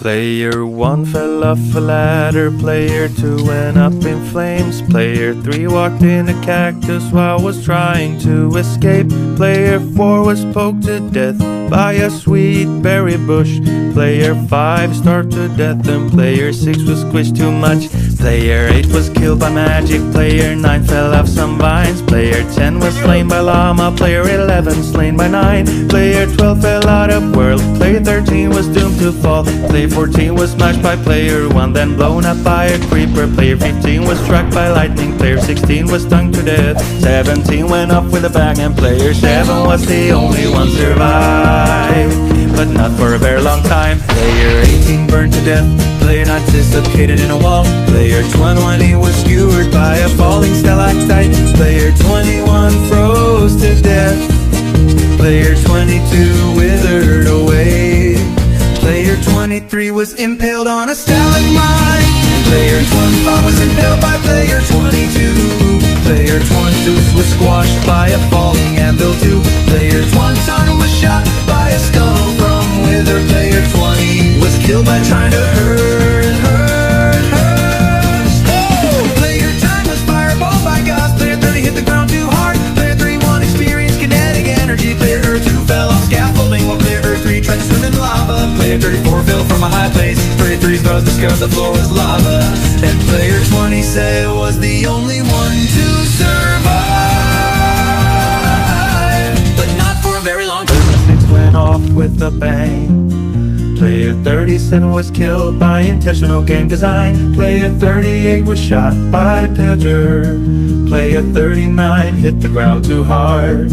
Player 1 fell off a ladder, Player 2 went up in flames, Player 3 walked in a cactus while was trying to escape, Player 4 was poked to death by a sweet berry bush, Player 5 starved to death and Player 6 was squished too much, Player 8 was killed by magic, Player 9 fell off some vines, Player 10 was slain by llama, Player 11 slain by 9, Player 12 fell out of world, Player 13 was doomed to fall, Player 14 was smashed by Player 1, then blown up by a creeper, Player 15 was struck by lightning, Player 16 was stung to death, 17 went off with a bang, and Player 7 was the only one survived, but not for a very long time. Player 18 burned to death, Player 9 dislocated in a wall, Player 20 was skewered by a falling stalactite, Player 21 froze to death, Player 22 withered away, Player 23 was impaled on a stalagmite, Player 25 was impaled by Player 22, Player 26 was squashed by a falling anvil too, Player 21 was shot by a skull from wither, Player 20 was killed by trying to hurt. Oh! Player 10 was fireballed by Gauss, Player 30 hit the ground too hard, Player 31 experienced kinetic energy, Player 2 fell off scaffolding while Player 3 tried to swim in lava, Player 34 fell from a high place, Player 3 thought discovered the floor was lava, and Player 20 said was the only one to survive, but not for a very long time. Player 6 went off with a bang, Player 37 was killed by intentional game design, Player 38 was shot by Pedro, Player 39 hit the ground too hard,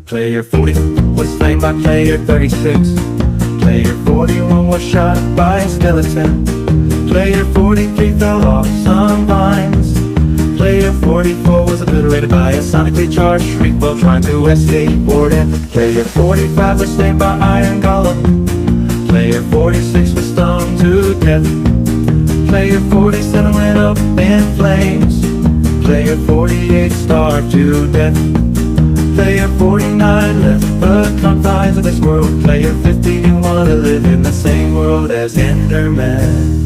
Player 40 was slain by Player 36, Player 41 was shot by a skeleton, Player 43 fell off some vines, Player 44 was obliterated by a sonically charged shriek while trying to skateboard in, Player 45 was slain by Iron Golem, Player 46 was stung to death, Player 47 went up in flames, Player 48 starved to death, Player 49 left the confines of this world, Player 50 didn't want to live in the same world as Enderman,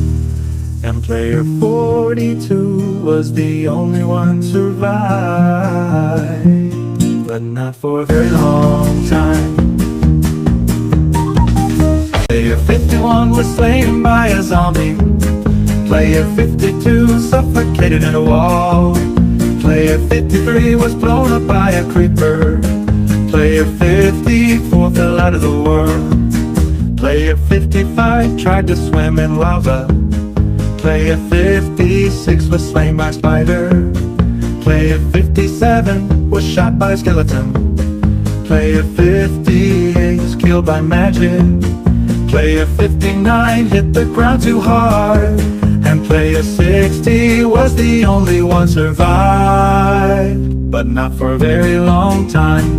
and Player 42 was the only one to survive, but not for a very long time. Player 51 was slain by a zombie, Player 52 suffocated in a wall, Player 53 was blown up by a creeper, Player 54 fell out of the world, Player 55 tried to swim in lava, Player 56 was slain by a spider, Player 57 was shot by a skeleton, Player 58 was killed by magic, Player 59 hit the ground too hard, and Player 60 was the only one survived, but not for a very long time.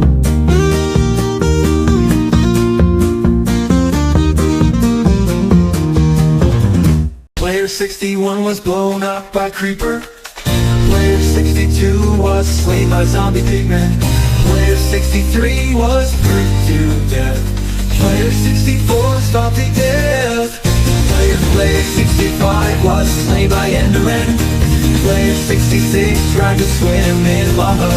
Player 61 was blown up by creeper, Player 62 was slain by zombie pigmen, Player 63 was burned to death, Player 64 stopped to death, Player 65 was slain by Enderman, Player 66 tried to swim in lava,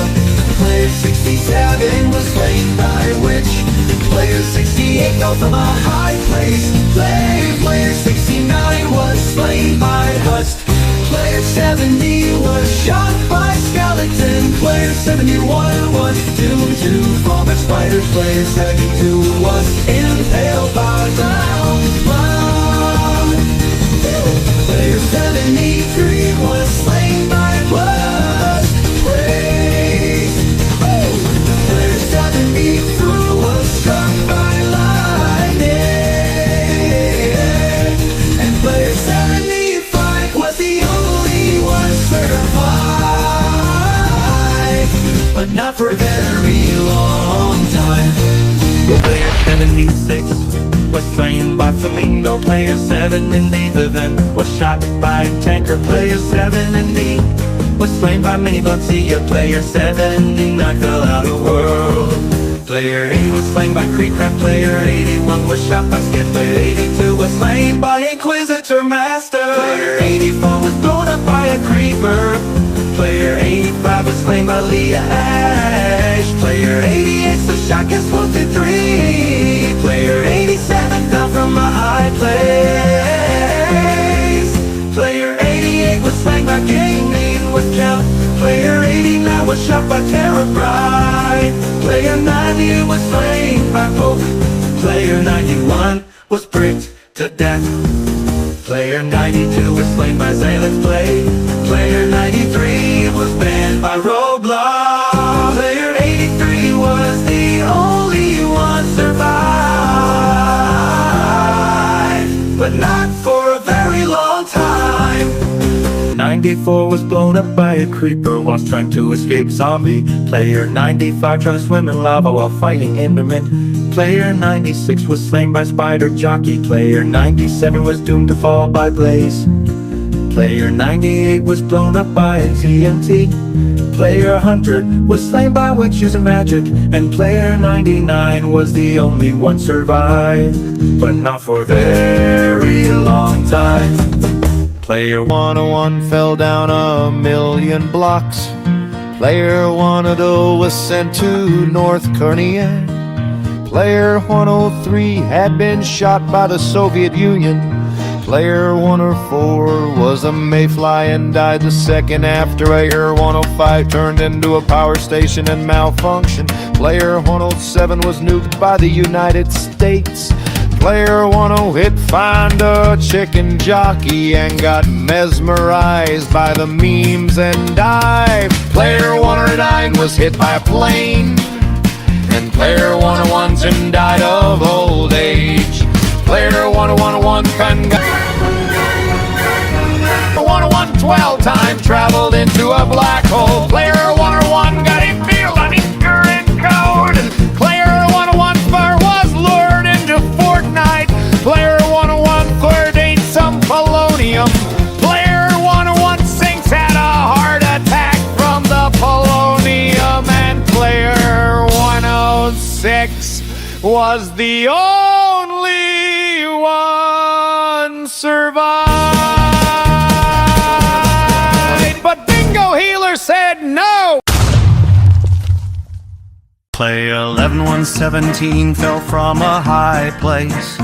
Player 67 was slain by a witch, Player 68 fell from a high place, Player 69 was slain by dust, Player 70 was shot by skeleton, Player 71 was doomed to fall by spiders, Player 72 was impaled by ground. Player 73 was slain by blood rays. Player 74 was struck by lightning, and Player 75 was the only one survive, but not for a very long time. Player 76 was slain by Flamingo, Player 78 then was shot by a tanker, Player 78 was slain by Mini-Bugsy, Player 79 fell out of the world, Player 80 was slain by Creepcraft, Player 81 was shot by Skid, Player 82 was slain by a Inquisitor Master. Player 84 was blown up by a creeper. Player 85 was slain by Leah Ash. Player 88 was shot, gets wounded 3. Player 87 fell from a high place. Player 88 was slain by Gaming with Count. Player 89 was shot by Terra Bride. Player 90 was slain by Pope. Player 91 was bricked to death. Player 92 was slain by Zalen's Blade. Player 93 was banned by Roblox. Player 83 was the only one survived, but not for a very long time. 94 was blown up by a creeper whilst trying to escape zombie. Player 95 tried to swim in lava while fighting Enderman. Player 96 was slain by Spider Jockey. Player 97 was doomed to fall by Blaze. Player 98 was blown up by a TNT. Player 100 was slain by witch using magic. And player 99 was the only one survived, but not for a very long time. Player 101 fell down 1,000,000 blocks. Player 102 was sent to North Korea. Player 103 had been shot by the Soviet Union. Player 104 was a mayfly and died the second after Player 105 turned into a power station and malfunctioned. Player 107 was nuked by the United States. Player 108 found a chicken jockey and got mesmerized by the memes and died. Player 109 was hit by a plane. And player 101 soon died of old age. Player 101 time traveled into a black hole. Player 101 got a feel on his current code. Player 101 fur was lured into Fortnite. Player 101 third ate some polonium. Player 101 sinks had a heart attack from the polonium. And player 106 was the only one survived. But Bingo Healer said no! Player 11117 fell from a high place.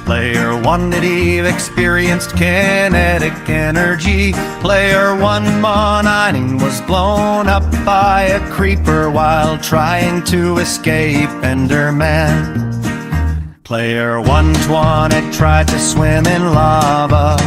Player 180 experienced kinetic energy. Player 119 was blown up by a creeper while trying to escape Enderman. Player 120 tried to swim in lava.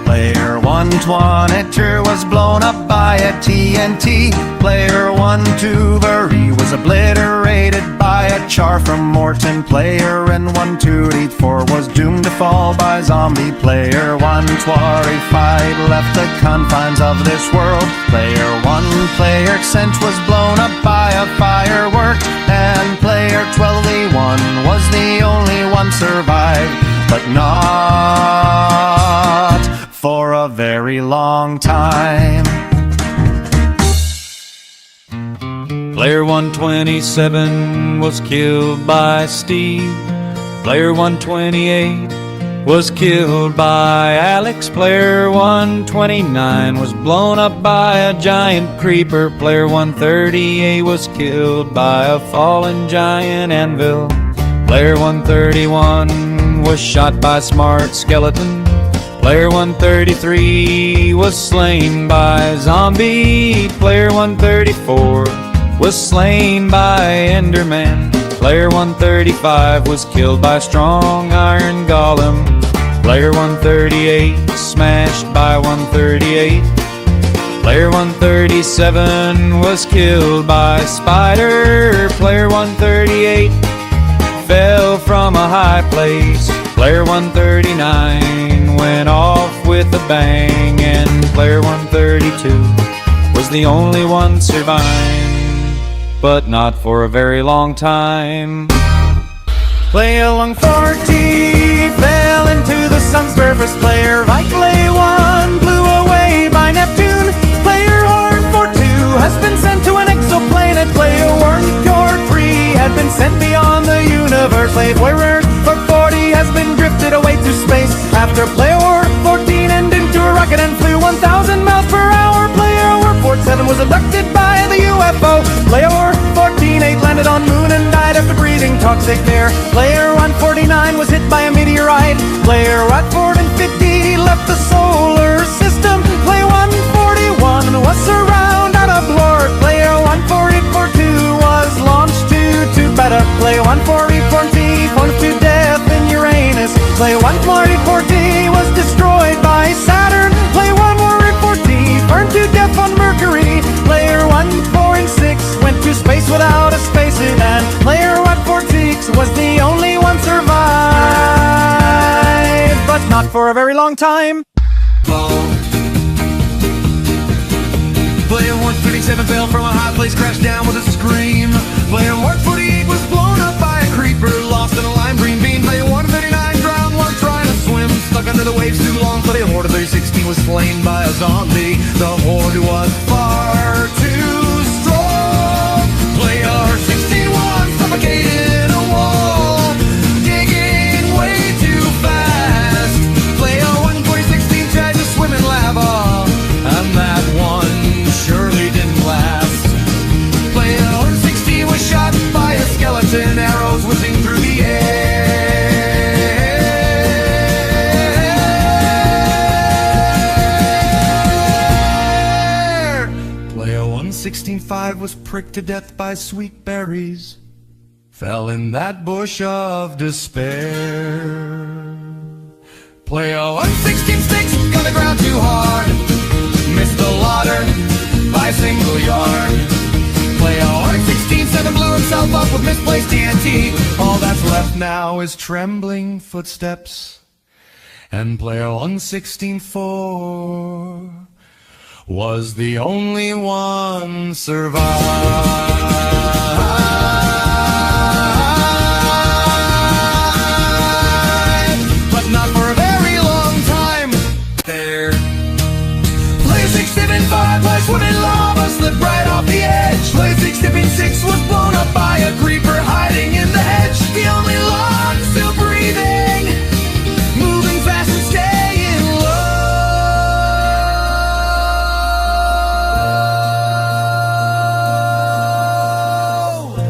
Player 122 was blown up by a TNT. Player 123 was obliterated by a char from Morton. Player 124 was doomed to fall by zombie. Player 125 left the confines of this world. Player 1 Cent was blown up by a firework. And player 12E1 was the only one survived, but not for a very long time. Player 127 was killed by Steve. Player 128 was killed by Alex. Player 129 was blown up by a giant creeper. Player 138 was killed by a fallen giant anvil. Player 131 was shot by Smart Skeleton. Player 133 was slain by zombie. Player 134 was slain by Enderman. Player 135 was killed by strong iron golem. Player 138 smashed by 138. Player 137 was killed by spider. Player 138 fell from a high place. Player 139 went off with a bang. And player 132 was the only one surviving, but not for a very long time. Player 140 fell into the sun's surface. Player Vitalay 1 blew away by Neptune. Player Horde 42 has been sent to an exoplanet. Player Wormcore 3 had been sent beyond the universe. Player 40 has been drifted away to space. After player foe. Player 14-8 landed on moon and died after breathing toxic air. Player 149 was hit by a meteorite. Player Watford and 50 left the solar system. Player 141 was surrounded out of Lord. Player 14842 was launched to better. Player 144T falls to death in Uranus. Player 144T was destroyed by Saturn. Player 144T burned to death on Mercury. Player 146 went to space without a spacesuit, and Player 146 was the only one survived, but not for a very long time. Player 137 fell from a high place, crashed down with a scream. Player 148 was blown up by a creeper, lost in a lime green bean. Player 139 drowned while trying to swim, stuck under the waves too long. Player 116 was slain by a zombie. The horde was far too strong. Player 61 suffocated in a wall, digging way too fast. Player 116 tried to swim in lava, and that one surely didn't last. Player 160 was shot by a skeleton, arrows whizzing through the air. Player 116.5 was pricked to death by sweet berries, fell in that bush of despair. Player 116.6 got the ground too hard, missed the water by a single yard. Player 116.7 blew himself up with misplaced TNT. All that's left now is trembling footsteps. And player 116.4 was the only one survived, but not for a very long time. There. Player 675 was swimming lava, slipped right off the edge. Player 676 was blown up by a creeper hiding in the hedge. The only log still breathing, moving fast and staying low.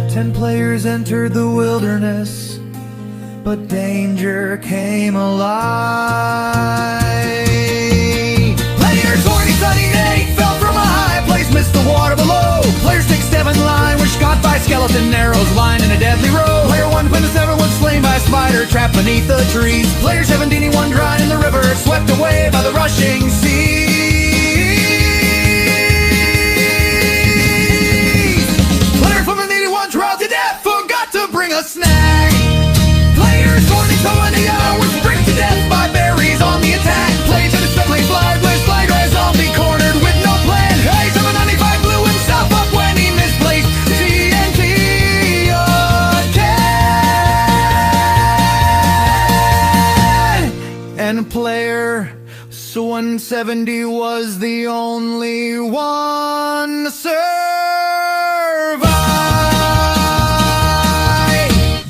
10 players entered the wilderness, but danger came alive. Player 20-8 fell from a high place, missed the water below. Player 6-7 line was shot by skeleton arrows, lying in a deadly row. Player 127 was slain by a spider trapped beneath the trees. Player 17 drowned in the river, swept away by the rushing seas. Player 181 drowned to death, forgot to bring a snack. Player 20 was pricked to death by berries on the attack. Player 10 fly, zombie cornered with no plan. Hey, 795 blew himself up when he misplaced TNT again. And player 170 was the only one survived,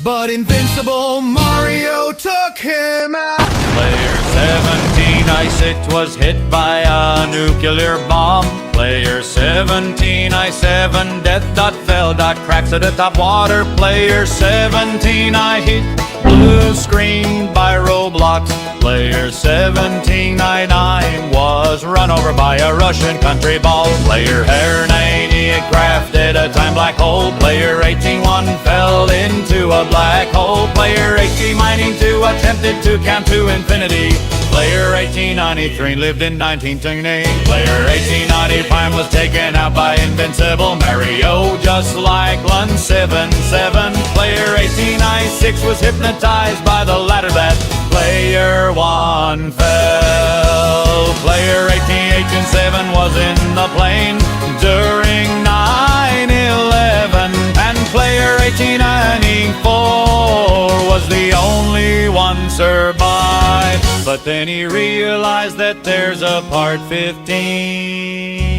but invincible Mario took him out. Player 17, I-6 was hit by a nuclear bomb. Player 17, I-7, death dot fell dot cracks at the top water. Player 17, I hit blue screen by roadblocks. Player 17, I-9 was run over by a Russian country ball. Player Hair 98 crafted a time black hole. Player 18-1 fell into a black hole. Player 18 mining 2 attempted to count to infinity. Player 1893 lived in 1928. Player 1890 Prime was taken out by Invincible Mario, just like Lun 77. Player 1896 was hypnotized by the ladder that Player 1 fell. Player 1887 was in the plane during 9/11, and Player 1894 was the only one survived. But then he realized that there's a part 15.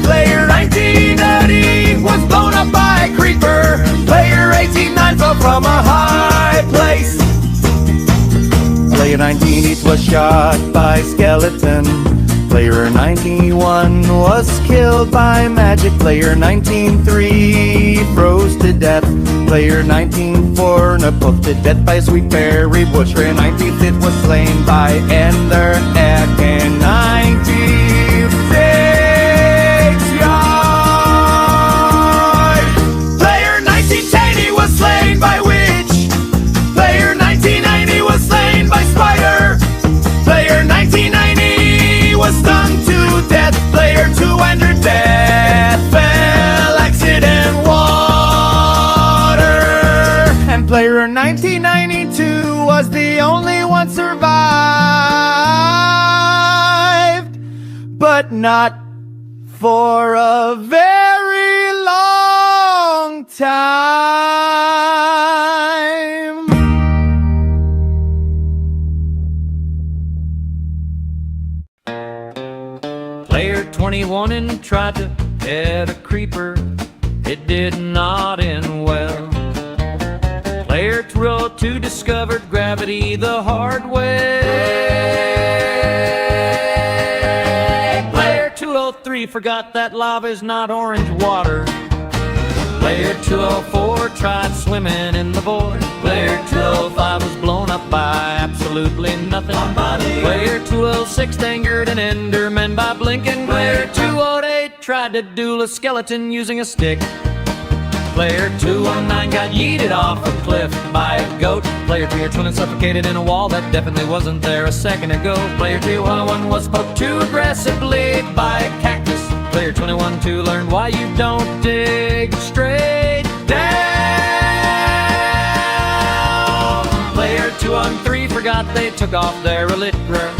Player 1980 was blown up by a creeper. Player 189 fell from a high place. Player 19 was shot by a skeleton. Player 91 was killed by magic. Player 19-3 froze to death. Player 19-4 poked to death by Sweet Berry Bush. Player 19-5 was slain by Ender Eck. And 96 yard. Player 1980 was slain by Witch. Player 1990 was slain by Spider. Player 1990 was stung to death. Player 200 death fell accident water. And player 1992 was the only one survived, but not for a very long time. Player 21 and tried to head a creeper. It did not end well. Player 202 discovered gravity the hard way. Player 203 forgot that lava is not orange water. Player 204 tried swimming in the void. Player 205 was blown up by absolutely nothing. Player 206 angered an Enderman by blinking. Player 208 tried to duel a skeleton using a stick. Player 219 got yeeted off a cliff by a goat. Player 320 suffocated in a wall that definitely wasn't there a second ago. Player 211 was poked too aggressively by a cactus. Player 21-2 learned why you don't dig straight down. Player 213 forgot they took off their elytra.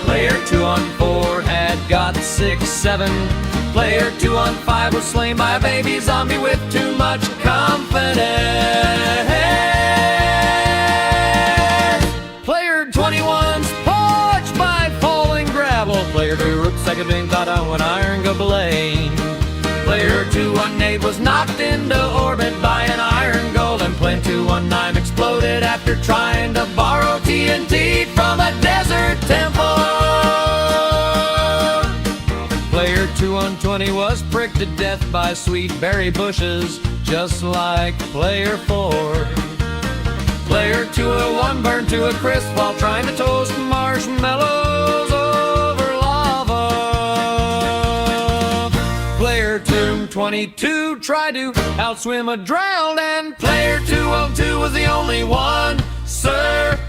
Player 214 had got 6-7. Player 215 was slain by a baby zombie with too much confidence. Player 21's poached by falling gravel. Player 2 root second being caught on an iron blade. Player 218 was knocked into orbit by an iron golem. Player 219 exploded after trying to borrow TNT from a desert temple. Player 220 was pricked to death by sweet berry bushes, just like Player 4. Player 201 burned to a crisp while trying to toast marshmallows over lava. Player 222 tried to outswim a drowned, and Player 202 was the only one survived.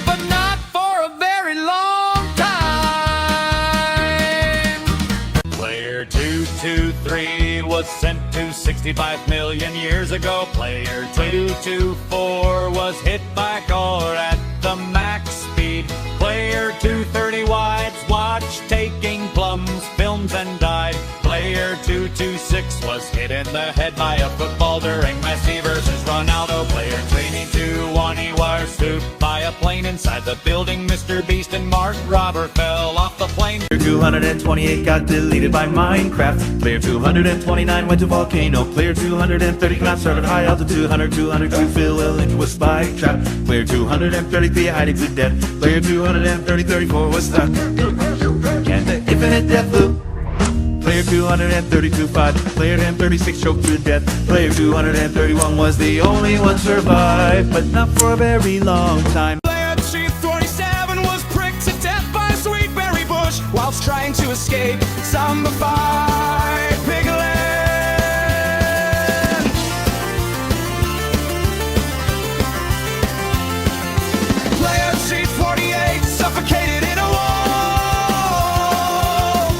But not for a very long time. Player 223 was sent to 65 million years ago. Player 224 was hit by a car at the max speed. Player 230 wides watched taking plums, films, and died. Player 226 was hit in the head by a football during Messi versus Ronaldo. Player 221 he was stooped by a plane inside the building. Mr. Beast and Mark Robber fell off the plane. Player 228 got deleted by Minecraft. Player 229 went to volcano. Player 230 cannot start at high altitude. 202 fell into a spike trap. Player 233 hiding to death. Player 234 was stuck in the infinite death loop. Player 232 fought. Player 236 choked to death. Player 231 was the only one survived, but not for a very long time. Player 247 was pricked to death by a sweet berry bush whilst trying to escape zombified piglet. Player 248 suffocated in a wall.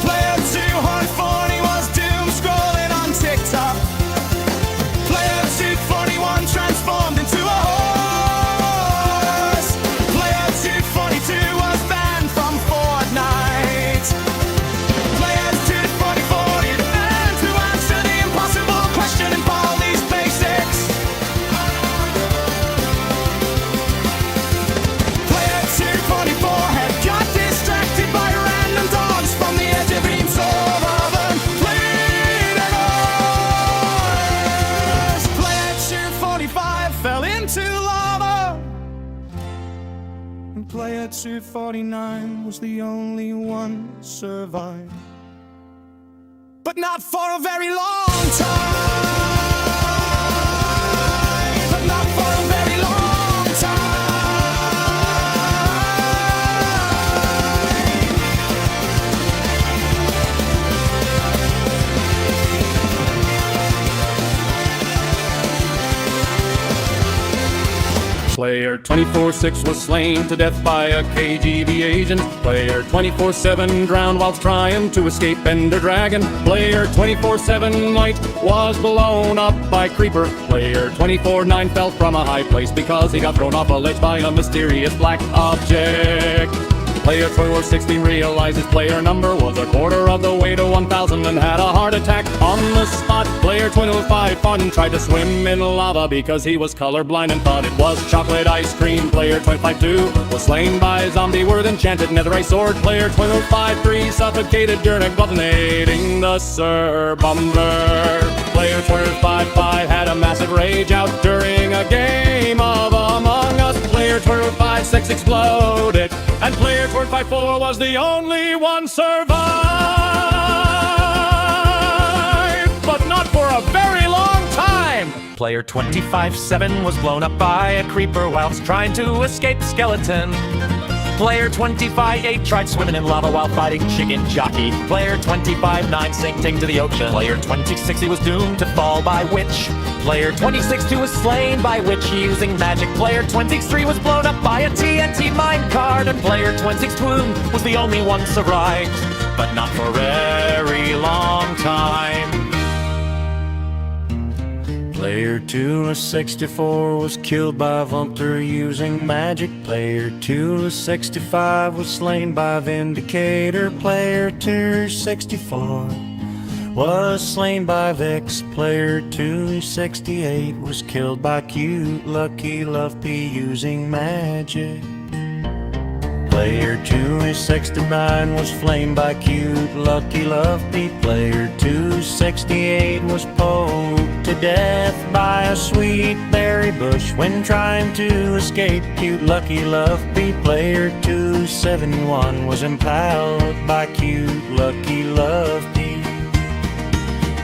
Player 240 was doom scrolling on TikTok. Player 241 transformed into a horse. Player 242 was banned from Fortnite. Player 244 and player 249 was the only one survived. But not for a very long time. But not for a very long time. Player 24-6 was slain to death by a KGB agent. Player 24-7 drowned whilst trying to escape Ender Dragon. Player 24-7 Light was blown up by Creeper. Player 24-9 fell from a high place because he got thrown off a ledge by a mysterious black object. Player 24-16 realized his player number was a quarter of the way to 1,000 and had a heart attack on the spot. Player 25 Fun tried to swim in lava because he was colorblind and thought it was chocolate ice cream. Player 25-2 was slain by a zombie with enchanted netherite sword. Player 25-3 suffocated during guillotinating the Sir Bomber. Player 25-5 had a massive rage out during a game of Among Us. Player 25-6 exploded, and Player 25-4 was the only one survived, but not for a very long time. Player 25-7 was blown up by a creeper whilst trying to escape skeleton. Player 25-8 tried swimming in lava while fighting Chicken Jockey. Player 25-9 sinking to the ocean. Player 26 was doomed to fall by Witch. Player 26-2 was slain by Witch using magic. Player 26-3 was blown up by a TNT minecart. And Player 26-2 was the only one survived, but not for a very long time. Player 2-64 was killed by Vumter using magic. Player 2-65 was slain by Vindicator. Player 2-64 was slain by Vix. Player 2-68 was killed by Cute Lucky Love P using magic. Player 2-69 was flamed by Cute Lucky Love P. Player 2-68 was poked to death by a sweet berry bush when trying to escape Cute Lucky Love P. Player 2-71 was impaled by Cute Lucky Love P.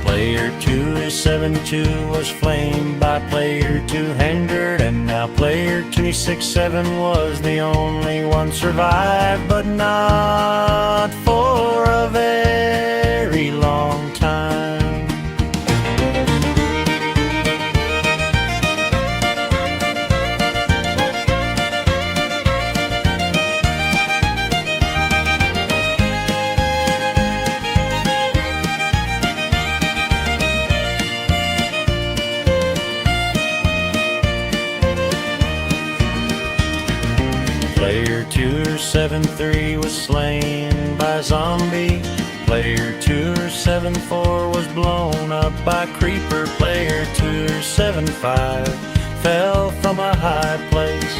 Player 2-72 was flamed by Player 200, and now Player 2-67 was the only one survived, but not for a very long time. Player 2-73 was slain by zombie. Player 2-74 was blown up by creeper. Player 2-75 fell from a high place.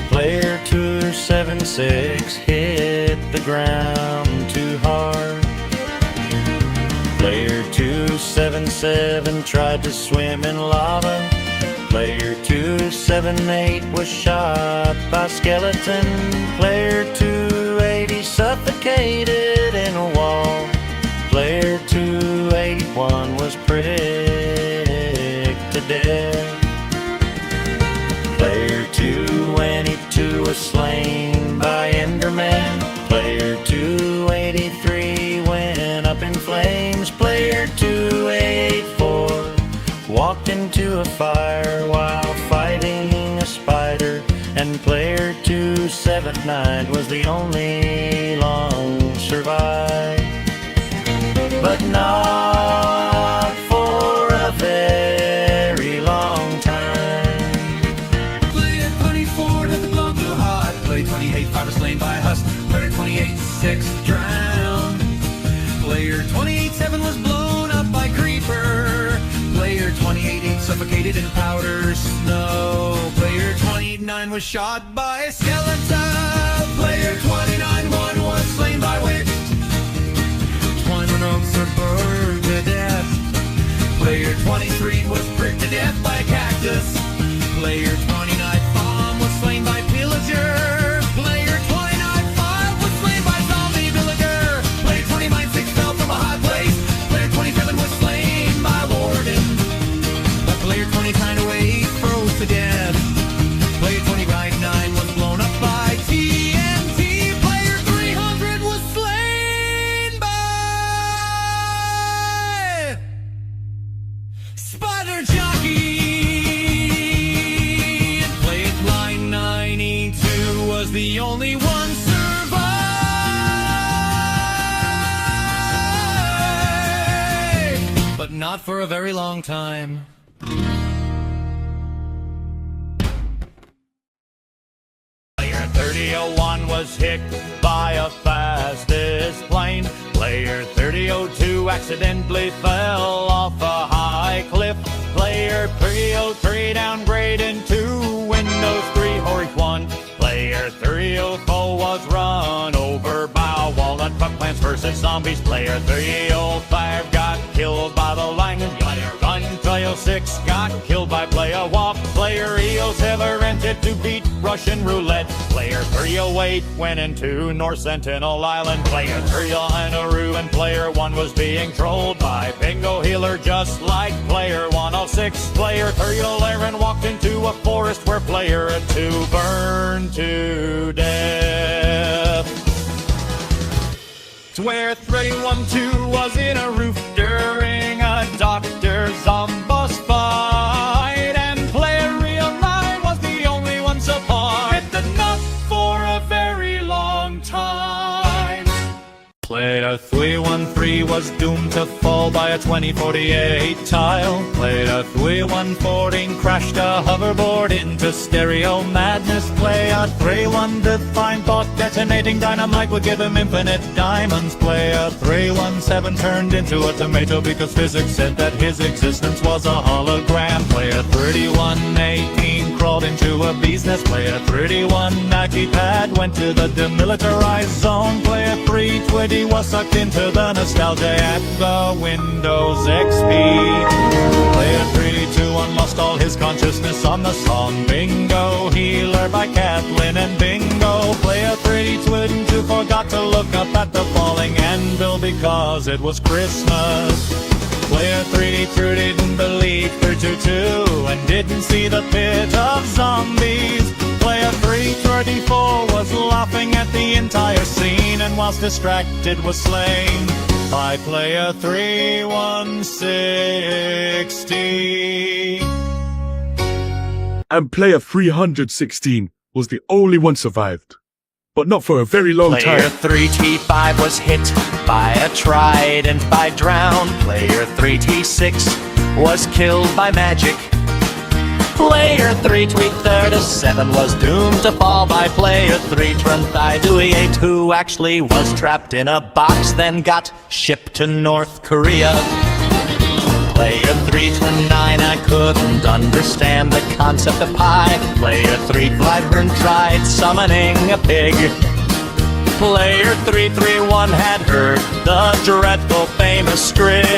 Player 2-76 hit the ground too hard. Player 2-77 tried to swim in lava. Player 2-78 was shot by skeleton. Player 2-80 suffocated in a wall. Player 2-81 was pricked to death. Player 2-82 was slain by Enderman. Player 2-83 went up in flames. Player 2-84 walked into a fire while fighting a spider, and Player 2-79 was the only long survived, but not for a very long time. Player 24 had the blown too hot. Player 28-5 was slain by a husk. Player 28-6 drowned. Player 28-7 was blown up by creeper. Player 28-8 suffocated in powder snow. Player 29 was shot by a skeleton. Player 29-1 was slain by witch. 21 oaks are burned to death. Player 23 was pricked to death by a cactus. Player 29 bomb was slain by pillager. Player the only one survived, but not for a very long time. Player 3001 was hit by a fastest plane. Player 3002 accidentally fell off a high cliff. Player 303 downgraded to Windows 3 Horse 1. Player 304 was run over by a walnut truck. Plants vs. Zombies. Player 305 got killed by the lightning. Player 306 got killed by Player Walk. Player 307 rented to beat Russian roulette. Player 308 went into North Sentinel Island. Player 309 and Player 1 was being trolled by Bingo Healer just like Player 106. Player 311 walked into a forest where Player 2 burned to death. It's where 312 was in a roof during a Dr. Zombos fight, and Player 309 was the only one so far. It did not for a very long time. Player 313 was doomed to fall by a 2048 tile. Player 314 crashed a hoverboard into stereo madness. Player 315 thought detonating dynamite would give him infinite diamonds. Player 317 turned into a tomato because physics said that his existence was a hologram. Player 3118 crawled into a bee's nest. Player 3190 pad went to the demilitarized zone. Player 320 was sucked into the nostalgia at the Windows XP. Player 321 lost all his consciousness on the song Bingo Healer by Kathleen and Bingo. Player 322 forgot to look up at the falling anvil because it was Christmas. Player 3 didn't believe 322 and didn't see the pit of zombies. Player 334 was laughing at the entire scene and whilst distracted was slain by Player 3160. And Player 316 was the only one survived, but not for a very long Player time. 3T5 was hit by a trident by drown. Player 3T6 was killed by magic. Player 337 was doomed to fall by Player 328, who actually was trapped in a box, then got shipped to North Korea. Player 329, I couldn't understand the concept of pie. Player 351 tried summoning a pig. Player 331 had heard the dreadful famous script.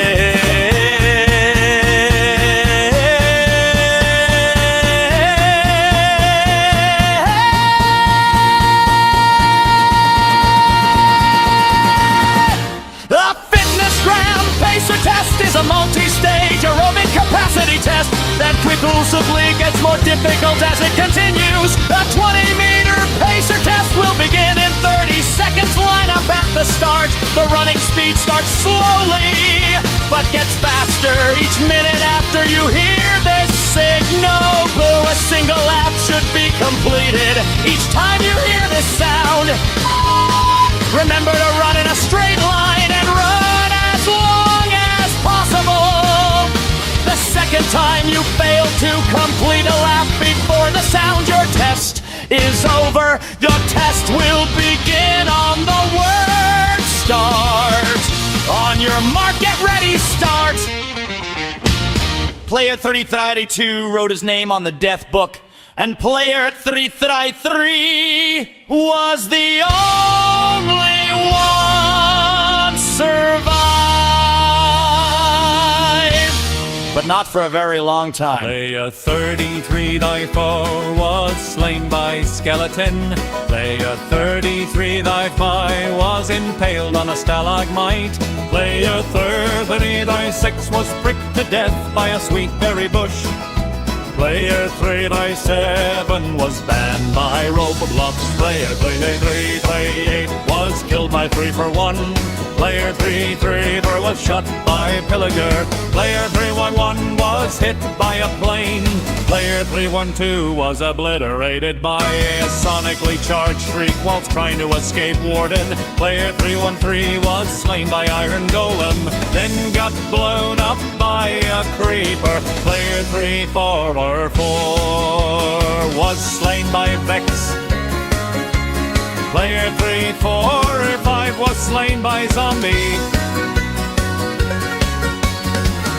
Is a multi-stage aerobic capacity test that quickly gets more difficult as it continues. The 20-meter pacer test will begin in 30 seconds. Line up at the start. The running speed starts slowly, but gets faster each minute after you hear this signal. Blue, a single lap should be completed each time you hear this sound. Remember to run in a straight line and run as long as possible. The second time you fail to complete a lap before the sound, your test is over. Your test will begin on the word start. On your mark, get ready, start. Player 332 wrote his name on the death book, and Player 333 was the only one survived, but not for a very long time. Player 33-4 was slain by skeleton. Player 33-5 was impaled on a stalagmite. Player 33-6 was pricked to death by a sweet berry bush. Player 3-7 was banned by Roblox. Player 3-8 was killed by 3-for-1. Player 3-3 was shot by Pillager. Player 3-1 was hit by a plane. Player 312 was obliterated by a sonically charged shriek whilst trying to escape Warden. Player 313 was slain by Iron Golem, then got blown up by a creeper. Player 344 was slain by Vex. Player 345 was slain by Zombie.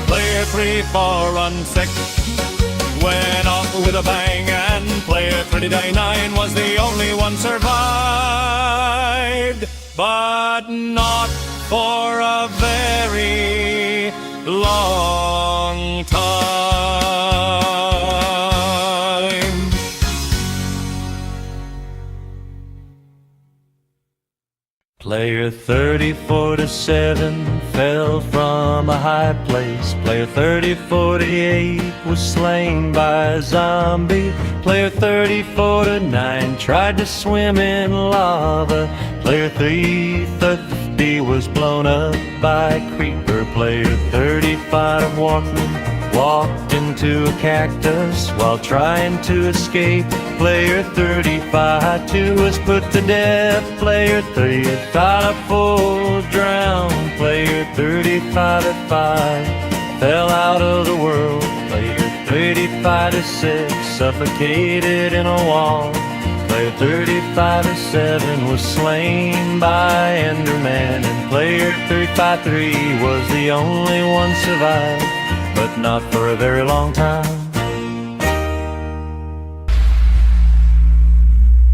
Player 346 went off with a bang, and player 399 was the only one survived, but not for a very long time. Player 3047 fell from a high place. Player 3048 was slain by a zombie. Player 3049 tried to swim in lava. Player 350 was blown up by a creeper. Player 35 walked into a cactus while trying to escape. Player 35-2 was put to death. Player 35-4 drowned. Player 35-5 fell out of the world. Player 35-6 suffocated in a wall. Player 35-7 was slain by Enderman, and player 35-3 was the only one survived, but not for a very long time.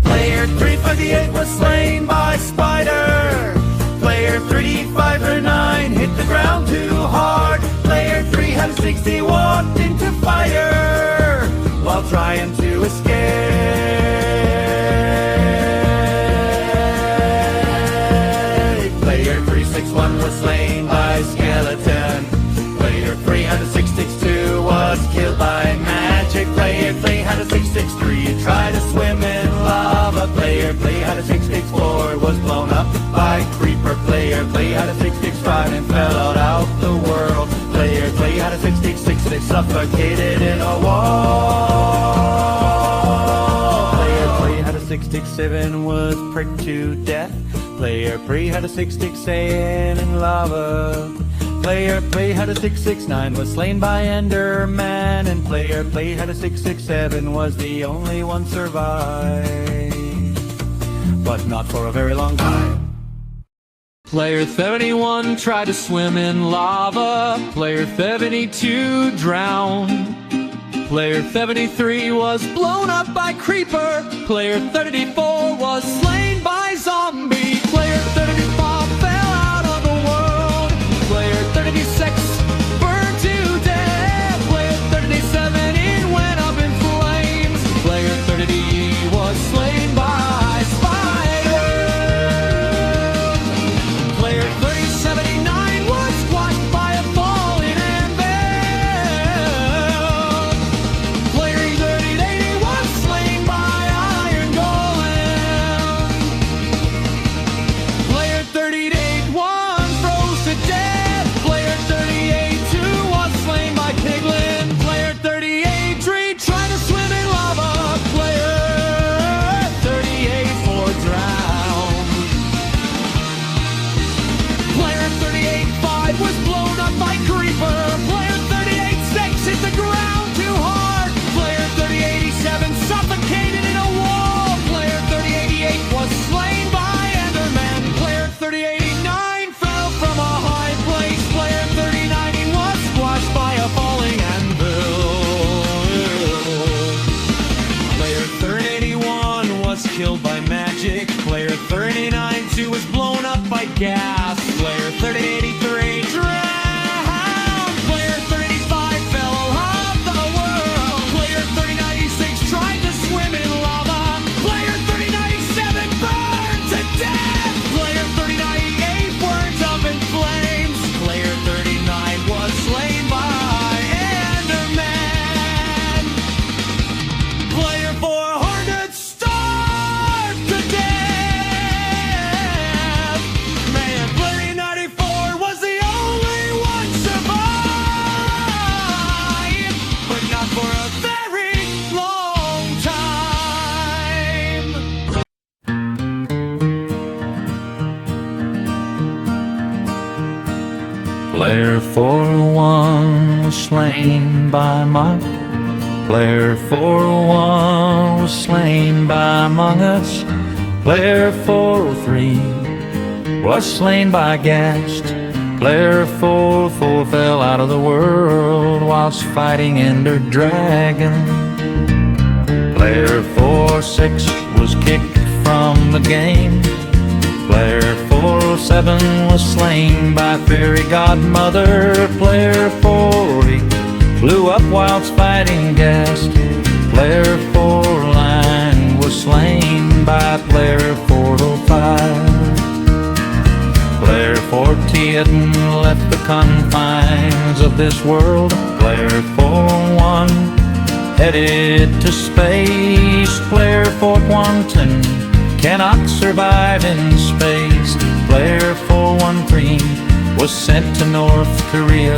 Player 358 was slain by Spider. Player 35-9 hit the ground too hard. Player 360 walked into fire while trying to escape. Player 361 was slain by Skeleton. Player 362 was killed by magic. Player 363 tried to swim in lava. Player 364 was blown up by creeper. Player 365 and fell out the world. Player 366 they suffocated in a wall. Player 367 was pricked to death. Player 367 in lava. Player 369 was slain by Enderman, and player 367 was the only one survived, but not for a very long time. Player 71 tried to swim in lava. Player 72 drowned. Player 73 was blown up by creeper. Player 34 was slain by zombie. Player 35 fell out of the world. Player 36 burned to death. Player 37 it went up in flames. Player 30 was slain by spider. Player 3079 was squashed by a falling anvil. Player 3080 was slain by Iron Golem. Player 3081 froze to death. Player 38-2 was slain by Piglin. Player 38-3 tried to swim in lava. Player 38-4 drowned. Player 38-5 was blown up by creeper. Player 38-6 hit the ground too hard. Player 3087 suffocated in a wall. Player 3088 was slain by Enderman. Player 3089 fell from a high place. Player 3090 was squashed by a falling anvil. Player 3081 was killed by magic. Player 3092 was blown up by gas. Player 3083 drowned. Player 35 fell off the world. Player 3096 tried to swim in lava. Player 3097 burned to death. Player 3098 burned up in flames. Player 39 was slain by Enderman. Player 400 starved to Player 401 was slain by Mike. Player 401 was slain by Among Us. Player 403 was slain by Gast. Player 404 fell out of the world whilst fighting Ender Dragon. Player 46 was kicked from the game. Player 407 was slain by Fairy Godmother. Player 40 blew up whilst fighting Gast. Player 49 was slain by Player 405. Player 40 hadn't left the confines of this world. Player 41 headed to space. Player 412 cannot survive in space. Player 413 was sent to North Korea.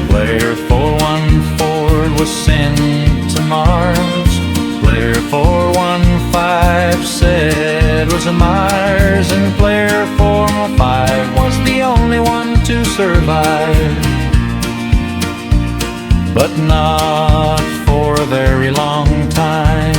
Player 414 was sent to Mars. Player 415 said was a Mars, and Player 405 was the only one to survive. But not for a very long time.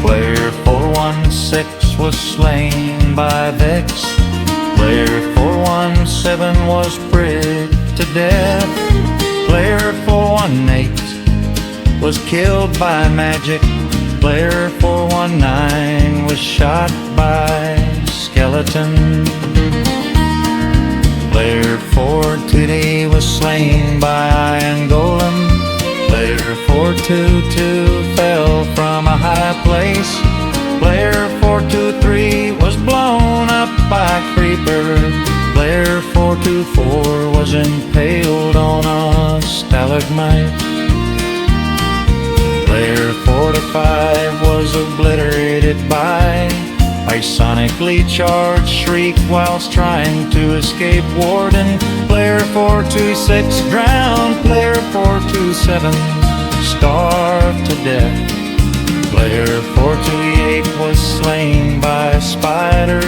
Player 416 was slain by Vex. Player 417 was pricked to death. Player 418 was killed by magic. Player 419 was shot by skeleton. Player 420 was slain by Iron Golem. Player 422 fell from a high place. Player 423 was blown up by a creeper. Player 424 was impaled on a stalagmite. Player 425 was obliterated by a sonically charged shriek whilst trying to escape Warden. Player 426 drowned. Player 427 starved to death. Player 428 was slain by a spider.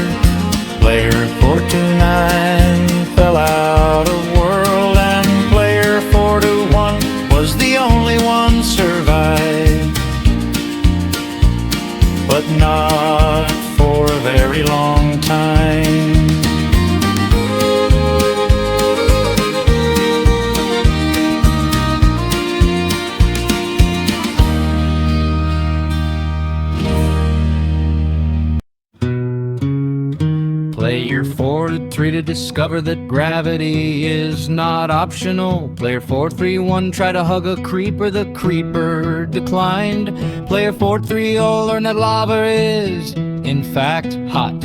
Player 429 fell out of world, and Player 421 was the only one survived. But not for a very long time. Player 423 to discover that gravity is not optional. Player 431 tried to hug a creeper, the creeper declined. Player 430 learned that lava is, in fact, hot.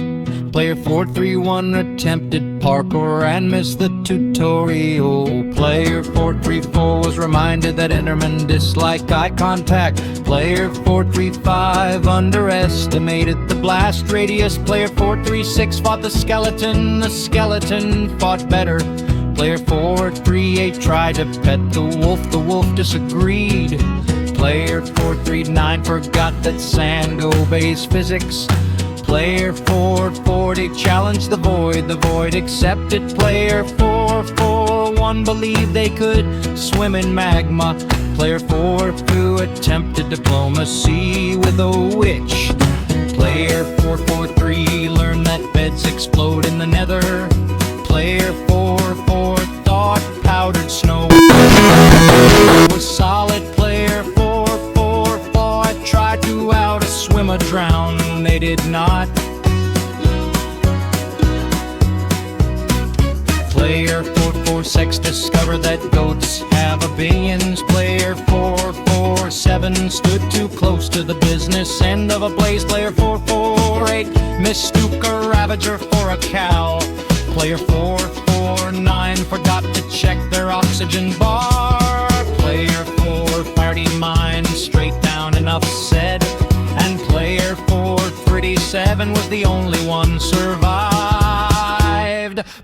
Player 431 attempted parkour and missed the tutorial. Player 434 was reminded that Endermen dislike eye contact. Player 435 underestimated the blast radius. Player 436 fought the skeleton fought better. Player 438 tried to pet the wolf disagreed. Player 439 forgot that sand obeys physics. Player 440 challenged the void accepted. Player 441 believed they could swim in magma. Player 442 attempted diplomacy with a witch. Player 443 learned that beds explode in the nether. Player 44 thought powdered snow was solid. Player 444 tried to out-swim a drown. They did not. Player 446 discovered that goats have opinions. Player 447 stood too close to the business end of a blaze. Player 448 mistook a ravager for a cow. Player 449 forgot to check their oxygen bar. Player 430 mind straight down, enough said. And 47 was the only one survived,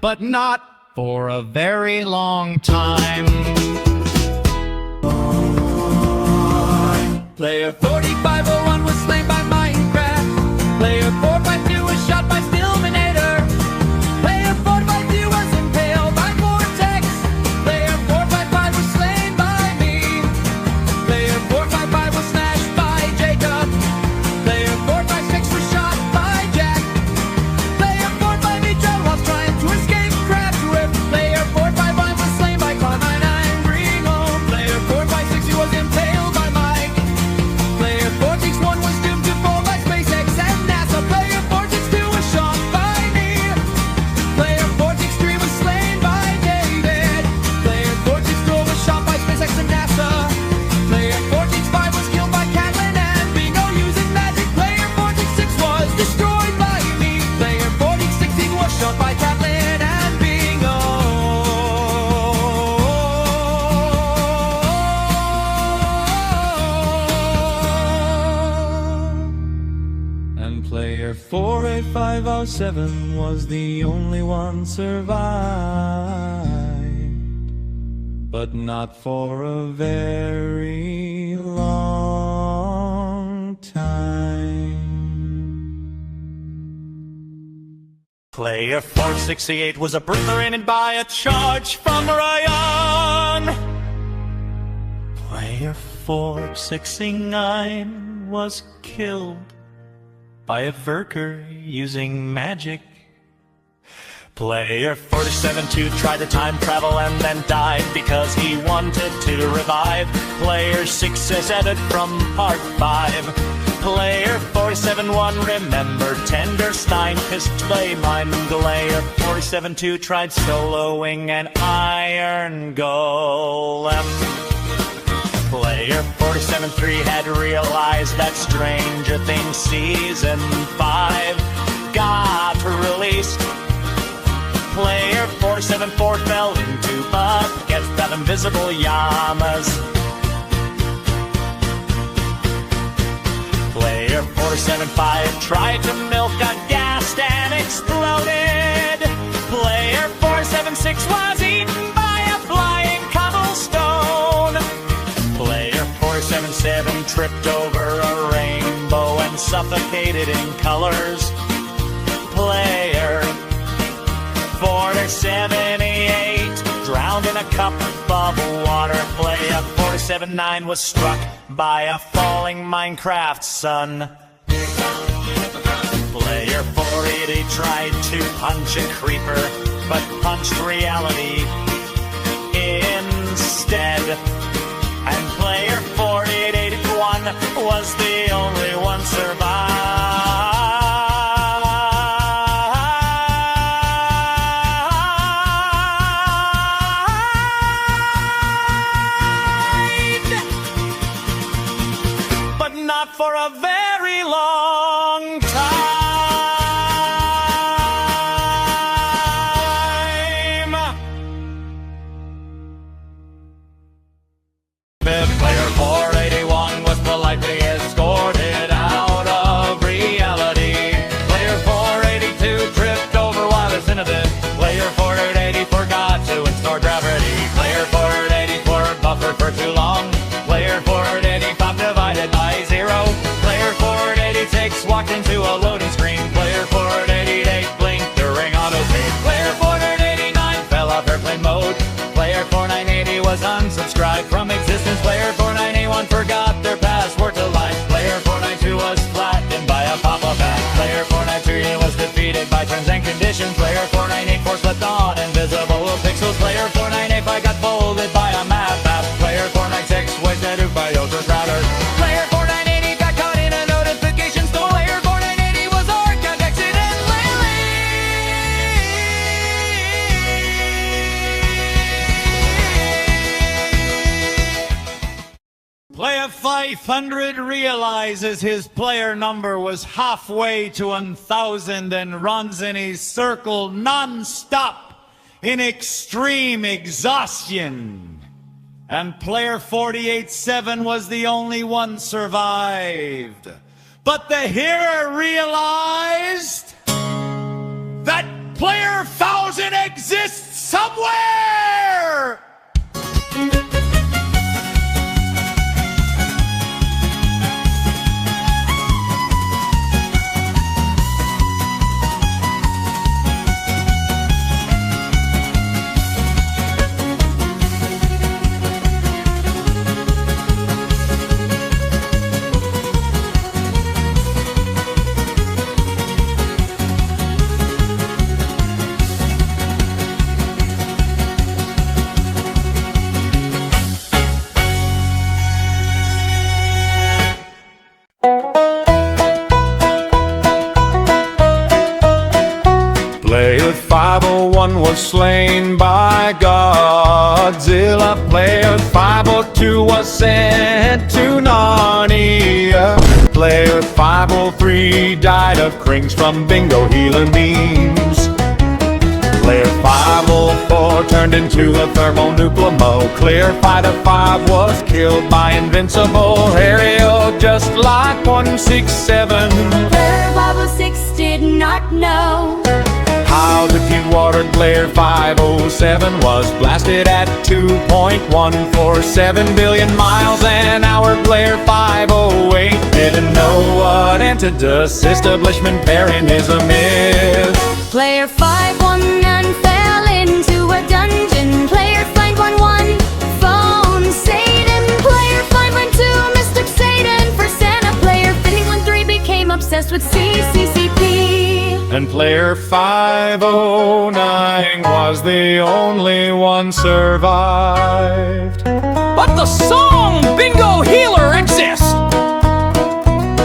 but not for a very long time. Player 4501 was slain by Minecraft. Player 452 was shot by Stillminator. Player 452 was impaled by Vortex. Player 455 was slain by me. Player 455 was smashed by Jacob. Player 456 was shot by Jack. Player 458 traveled while trying to escape Craft Whip. Player 455 was slain by Carmine and Ringo. Player 456 he was impaled by Mike. Player 461 was doomed to fall by SpaceX and NASA. Player 462 was shot by me. Player 463 was slain by David. Player 464 was shot by SpaceX and NASA. Player 465 was killed by Catlin and Bingo using magic. Player 466 was destroyed by me. Player 416 was shot by Catlin and Bingo. And player 48507 was the only one survived, but not for a very long time. Player 468 was obliterated by a charge from Ryan. Player 469 was killed by a Verker using magic. Player 472 tried to time travel and then died because he wanted to revive. Player 6 is added from part 5. Player 471 remembered Tenderstein kissed Playmine. Player 472 tried soloing an Iron Golem. Player 473 had realized that Stranger Things Season 5 got released. Player 474 fell into buckets of invisible llamas. Player 475 tried to milk a ghast and exploded. Player 476 was eaten by a flying cobblestone. Player 477 tripped over a rainbow and suffocated in colors. Player 478 drowned in a cup of water. Player 479 was struck by a falling Minecraft sun. Player 480 tried to punch a creeper, but punched reality instead. And player 4881 was the only one survived. But not for a very long time. Player 481 was politely escorted out of reality. Player 482 tripped over while ascended. Player 480 forgot to install gravity. Player 484 buffered for too long. Player 485 divided by 0. Player 486 walked into a loading screen. Player 488 blinked during autosave. Player 489 fell off airplane mode. Player 4980 was unsubscribed from existence. Player 4981 forgot their password to life. Player 492 was flattened by a pop-up ad. Player 493 was defeated by terms and conditions. Player 4984 slipped on invisible pixels. Player 4985 got folded by a map app. Player 496 wasted by Ultra Crowder. Player 4980 got caught in a notification storm. Player 4980 was archived accidentally. Player 500 realizes his player number was halfway to 1,000 and runs in his circle non-stop in extreme exhaustion. And player 487 was the only one survived, But the hero realized that player 1000 exists somewhere! Player 501 was slain by Godzilla. Player 502 was sent to Narnia. Player 503 died of crings from bingo healer memes. Player 504 turned into a thermonuclear. Fighter 5 was killed by Invincible Harriel, just like 167. Player 506 did not know How the deep-watered Player 507 was blasted at 2.147 billion miles an hour. Player 508 didn't know what anti-dust establishment Parianism is. Player 519 fell into a dungeon. Player 511 phoned Satan. Player 512 mistook Satan for Santa. Player 513 became obsessed with CCCP. And Player 509 was the only one survived. But the song Bingo Healer exists!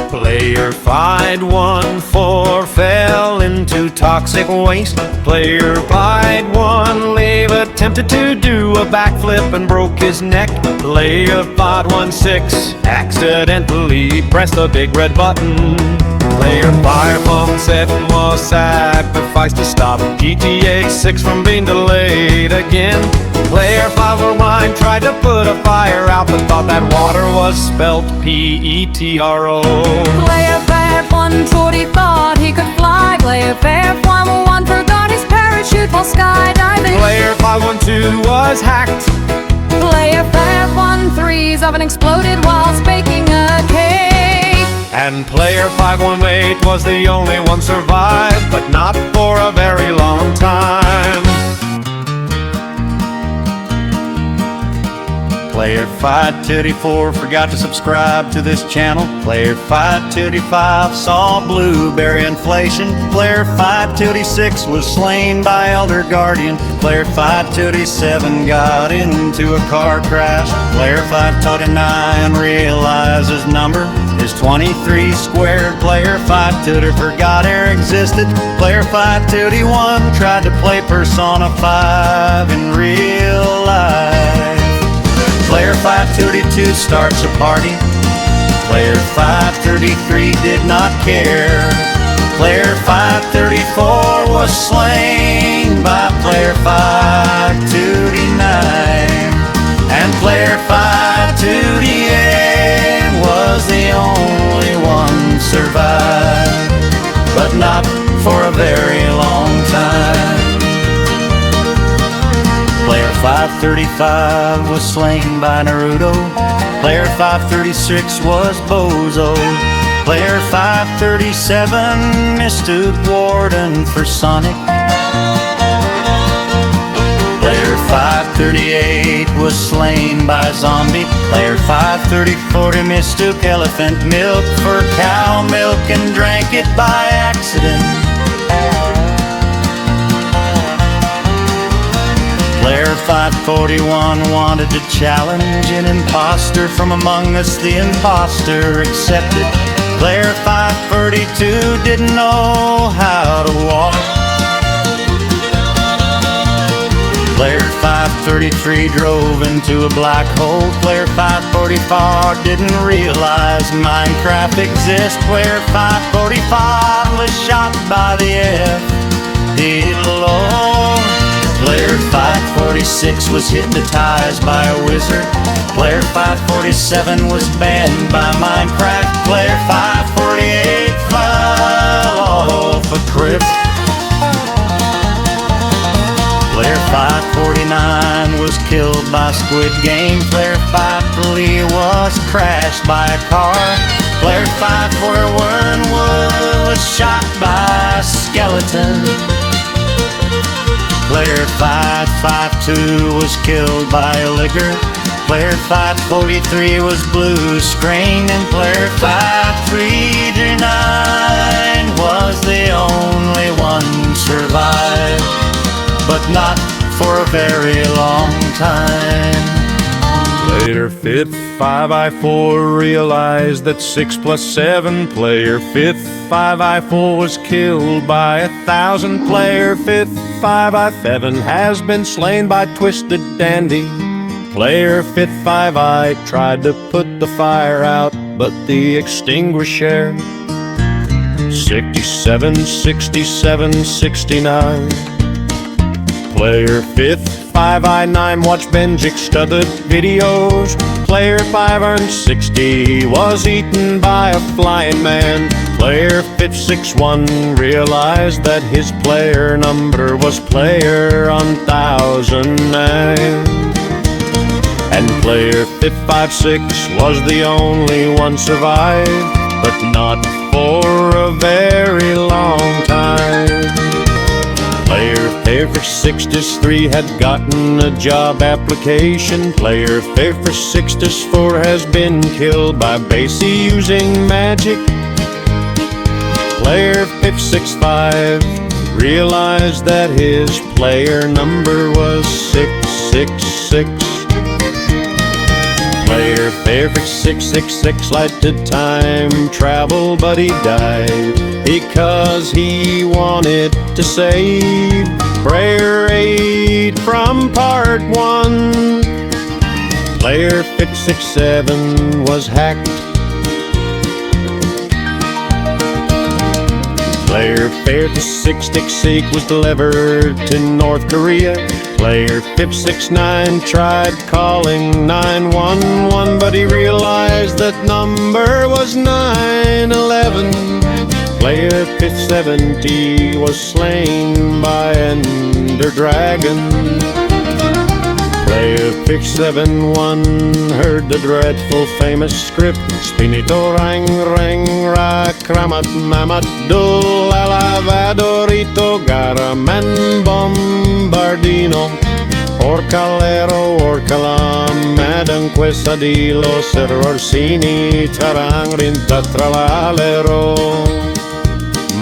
Player 514 fell into toxic waste. Player 511 Leave attempted to do a backflip and broke his neck. Player 516 accidentally pressed the big red button. Player 517 was sacrificed to stop GTA 6 from being delayed again. Player 509 tried to put a fire out but thought that water was spelt P-E-T-R-O. Player 540 thought he could fly. Player 511 forgot his parachute while skydiving. Player 512 was hacked. Player 513's oven exploded while baking a cake. And Player 518 was the only one survived, but not for a very long time. Player 524 forgot to subscribe to this channel. Player 525 saw blueberry inflation. Player 526 was slain by Elder Guardian. Player 527 got into a car crash. Player 529 realized his number is 23 squared. Player 520 forgot air existed. Player 521 tried to play Persona 5 in real life. Player 532 starts a party. Player 533 did not care. Player 534 was slain by Player 529. And Player 528 was the only one survived, but not for a very long time. Player 535 was slain by Naruto. Player 536 was Bozo. Player 537 mistook Warden for Sonic. Player 538 was slain by Zombie. Player 534 mistook elephant milk for cow milk and drank it by accident. Player 541 wanted to challenge an imposter from among us. The imposter accepted. Player 542 didn't know how to walk. Player 533 drove into a black hole. Player 544 didn't realize Minecraft exists. Player 545 was shot by the FDLO. Player 546 was hypnotized by a wizard. Player 547 was banned by Minecraft. Player 548 was killed by Squid Game. Player 5-3 was crashed by a car. Player 5-4-1 was shot by a skeleton. Player 5-5-2 was killed by a liquor. Player 5-43 was blue screen, and player 5-3-9 was the only one survived, but not for a very long time. Player 5-5-4 realized that 6 + 7. Player 5-5-4 was killed by 1,000. Player 5-5-7 has been slain by Twisted Dandy. Player 5-5 tried to put the fire out, but the extinguisher 67, 67, 69. Player 5-5-9 watched Benjik studded videos. Player 5-60 was eaten by a flying man. Player 5-6-1 realized that his player number was player 1009. And player 5-5-6 was the only one survived, but not for a very long time. Player 5-6-3 had gotten a job application. Player 5-6-4 has been killed by Basie using magic. Player 5-6-5 realized that his player number was 666. Player 5-6-6 liked to time travel, but he died because he wanted to save Player 8 from part 1. Player 5-6-7 was hacked. Player 5-6-6 was delivered to North Korea. Player 5-6-9 tried calling 911, but he realized that number was 911. Player 5-70 was slain by Ender Dragon. Player 5-7-1 heard the dreadful famous script. Spinito rang rang ra kramat mamat dul alavadorito garaman bombardino orcalero orcalam madam quesadilo ser orsini tarang rinta tralalero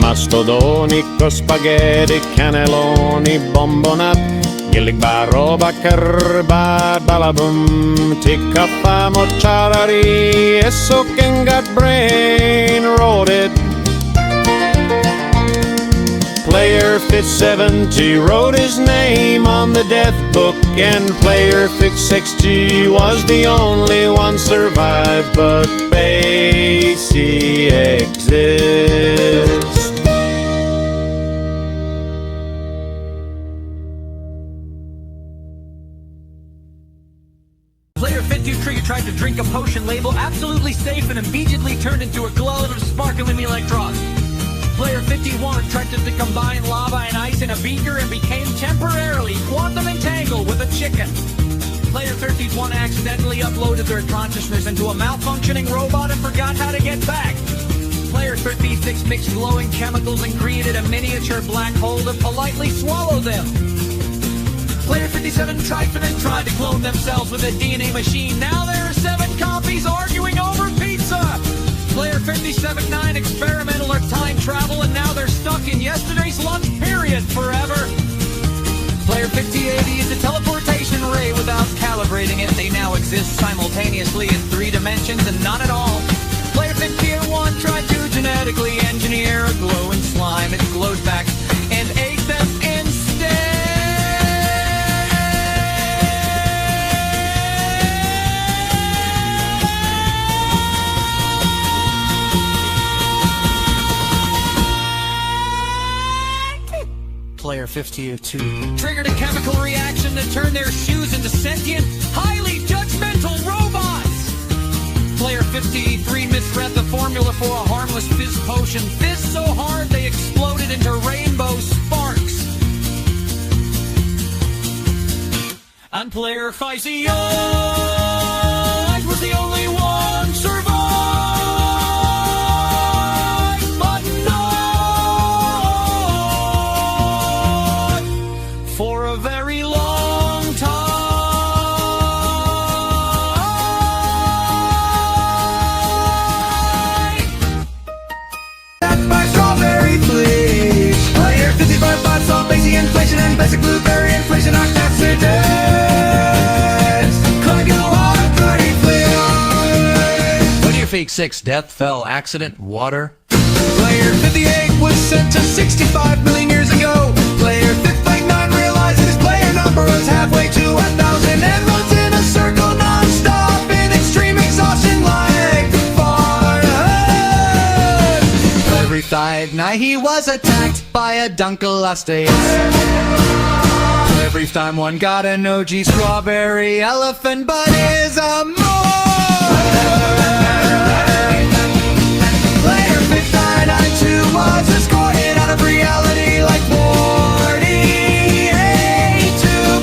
mastodonico spaghetti cannelloni bombonat Gillig baroba kerba balabum tikka famo charari eso can got brain roaded. Player 5-70 wrote his name on the death book, and player 5-60 was the only one survived, but Basie exists. Player 5-2 tried to drink a potion label absolutely safe and immediately turned into a globe of sparkling electrons. Player 51 tried to combine lava and ice in a beaker and became temporarily quantum entangled with a chicken. Player 31 accidentally uploaded their consciousness into a malfunctioning robot and forgot how to get back. Player 36 mixed glowing chemicals and created a miniature black hole to politely swallow them. Player 57 tried to clone themselves with a DNA machine. Now there are 7 copies arguing over pizza. Player 57-9 experimental or time travel, and now they're stuck in yesterday's lunch period forever. Player 5080 is a teleportation ray. Without calibrating it, they now exist simultaneously in 3 dimensions and not at all. Player 51 tried to genetically engineer a glowing slime. It glowed back and ate them instead. Player 52 triggered a chemical reaction that turned their shoes into sentient, highly judgmental robots. Player 53 misread the formula for a harmless fizz potion. Fizzed so hard they exploded into rainbow sparks. And Player 5 was the only one survived, but not for a very long time. By strawberry fleas. Player 55 bought some basic inflation and basic blueberry inflation knocked accidents. Couldn't go on pretty clear. Player Fake 6 death, fell, accident, water. Player 58 was sent to 65 million years ago. Player 59 realized his player number was halfway to 1,000 and runs in a circle non-stop in extreme exhaustion like the far ahead. Every night he was attacked by a Dunkleosteus. Every time one got an OG strawberry elephant, but is a Player 592 was escorted out of reality like 48.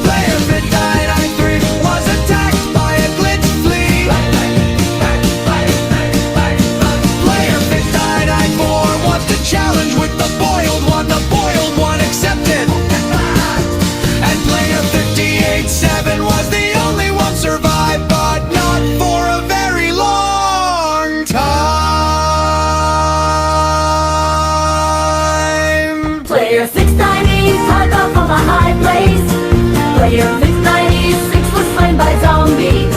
Player 593 was attacked by a glitch flea. Player 594 wants to challenge with the boiled one. The boiled one accepted. And player 58-7 was the only one survived, but not for a very long time. Player 690 hung up from a high place. Player 696 was slain by zombie.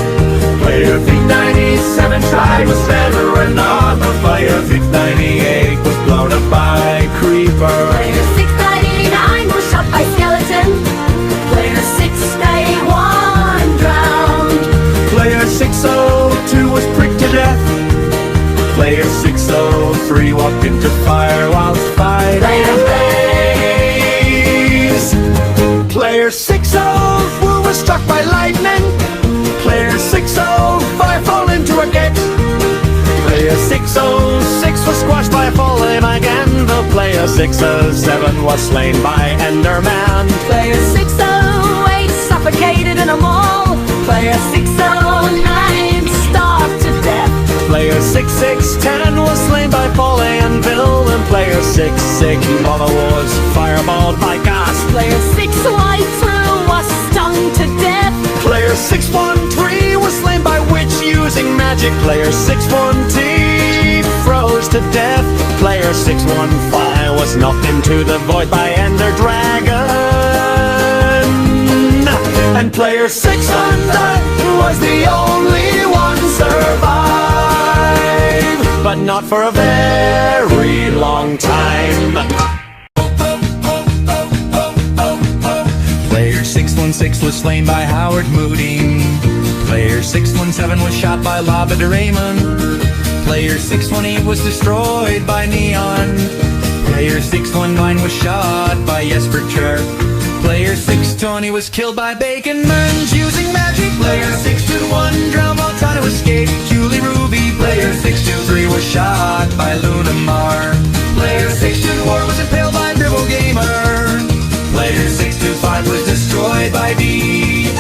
Player 97 tried with feather and armor. Player 698 was blown up by creeper. Player 699 was shot by skeleton. Player 691 drowned. Player 602 was pricked to death. Player 603 walked into fire whilst fighting blaze. Player 604 was struck by lightning. Player 605 fell into a gate. Player 606 was squashed by a falling again. The player 607 was slain by Enderman. Player 608 suffocated in a mall. Player 609 starved to death. Player 6610 was slain by falling anvil. And player 661 was fireballed by gas. Player 612 was stung to death. Player 613 was slain by witch using magic. Player 612 froze to death. Player 615 was knocked into the void by Ender Dragon. And player 600 was the only one survive, but not for a very long time. Player 616 was slain by Howard Moody. Player 617 was shot by Lava Doraemon. Player 618 was destroyed by Neon. Player 619 was shot by Jesper Cher. Player 620 was killed by Bacon Munch using magic. Player 621 drowned while trying to escape Julie Ruby. Player 623 was shot by Lunamar. Player 624 was impaled by Dribble Gamer. Player 625 was destroyed by D-R.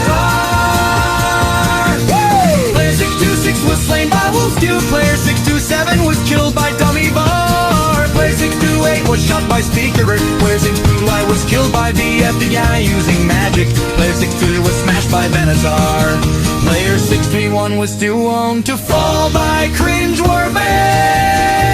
Player 626 was slain by Wolf Stew. Player 627 was killed by Dummy Bar. Player 628 was shot by Speaker. Player 629 was killed by VFDI using magic. Player 622 was smashed by Benazar. Player 631 was too owned to fall by Cringeworthy.